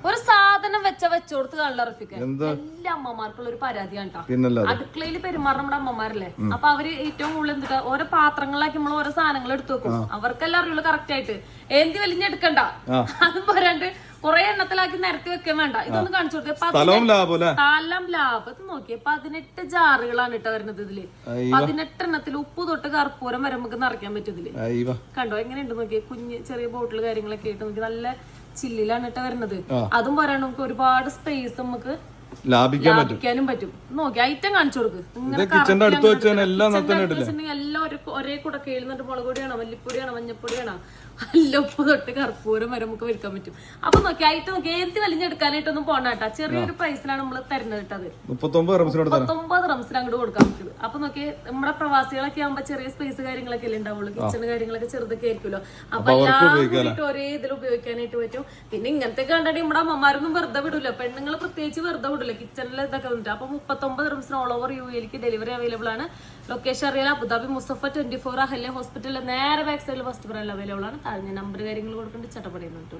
ഒരു സാധനം വെച്ചോടുത്ത് കാണില്ല റഫീഖ്. എല്ലാ അമ്മമാർക്കുള്ള ഒരു പരാതിയാണ് കേട്ടോ. അടുക്കളയിൽ പെരുമാറുന്ന നമ്മുടെ അമ്മമാരല്ലേ, അപ്പൊ അവര് ഏറ്റവും കൂടുതൽ എന്തിട്ടാ ഓരോ പാത്രങ്ങളിലാക്കി നമ്മൾ ഓരോ സാധനങ്ങൾ എടുത്തു വെക്കും. അവർക്കെല്ലാം അറിയുള്ളൂ കറക്റ്റ് ആയിട്ട് എന്ത് വലിഞ്ഞെടുക്കണ്ട. അതും പോരാണ്ട് കൊറേ എണ്ണത്തിലാക്കി നിരത്തി വെക്കാൻ വേണ്ട. ഇതൊന്ന് കാണിച്ചു കൊടുത്തേ. സ്ഥലം ലാഭത്ത് നോക്കിയേ 18 ജാറുകളാണ് ഇട്ട വരുന്നത് ഇതില്. 18 എണ്ണത്തിൽ ഉപ്പ് തൊട്ട് കർപ്പൂരം വരെ നമുക്ക് നിറയ്ക്കാൻ പറ്റും ഇതില്. കണ്ടോ എങ്ങനെയുണ്ട് നോക്കിയേ. കുഞ്ഞ് ചെറിയ ബോട്ടിൽ കാര്യങ്ങളൊക്കെ ഇട്ട് നോക്കി നല്ല ചില്ലിലാണ് ഇട്ട വരുന്നത്. അതും പോരാണ്ട് നമുക്ക് ഒരുപാട് സ്പേസ് നമുക്ക് ലാഭിക്കാനും പറ്റും. നോക്കി ഐറ്റം കാണിച്ചു കൊടുക്ക്. എല്ലാം ഒരേ കൂടെ കേളുന്നിട്ട് മുളക് പൊടിയാണോ മല്ലിപ്പൊടിയാണോ മഞ്ഞപ്പൊടിയാണോ എല്ലാം ഉപ്പ് തൊട്ട് കർപ്പൂരം വരെ നമുക്ക് വിൽക്കാൻ പറ്റും. അപ്പൊ നോക്കി ഐറ്റം നോക്കി ഏത് വലിഞ്ഞെടുക്കാനായിട്ടൊന്നും പോണ്ടാട്ടാ. ചെറിയൊരു പ്രൈസിലാണ് നമ്മൾ തരുന്നത് കേട്ടത്. 39 റംസിന് അങ്ങോട്ട് കൊടുക്കാൻ പറ്റും. അപ്പൊ നോക്കി നമ്മുടെ പ്രവാസികളൊക്കെ ആകുമ്പോ ചെറിയ സ്പേസ് കാര്യങ്ങളൊക്കെ അല്ലേ ഉണ്ടാവുള്ളൂ. കിച്ചണ് കാര്യങ്ങളൊക്കെ ചെറുതൊക്കെ ആയിരിക്കുമല്ലോ. അപ്പൊ എല്ലാം ഒരേ ഇതിൽ ഉപയോഗിക്കാനായിട്ട് പറ്റും. പിന്നെ ഇങ്ങനത്തെ കണ്ടാൽ നമ്മുടെ അമ്മമാരൊന്നും വെറുതെ വിടൂല. പെണ്ണുങ്ങൾ പ്രത്യേകിച്ച് വെറുതെ വിടില്ല കിച്ചണിൽ ഇതൊക്കെ വന്നിട്ട്. അപ്പൊ 39 റംസിന് all over UAE delivery available ആണ്. ലൊക്കേഷൻ അറിയാൻ അബുദാബി മുസഫ 24 അഹല്യ ഹോസ്പിറ്റലിൽ നേരെ ബാക്ക് സൈഡിൽ ഫസ്റ്റ് ഫ്ലോറിൽ അവൈലബിൾ ആണ്. താഴെ നമ്പർ കാര്യങ്ങൾ കൊടുക്കേണ്ട ചട്ടപ്പടിയുന്നുണ്ട്.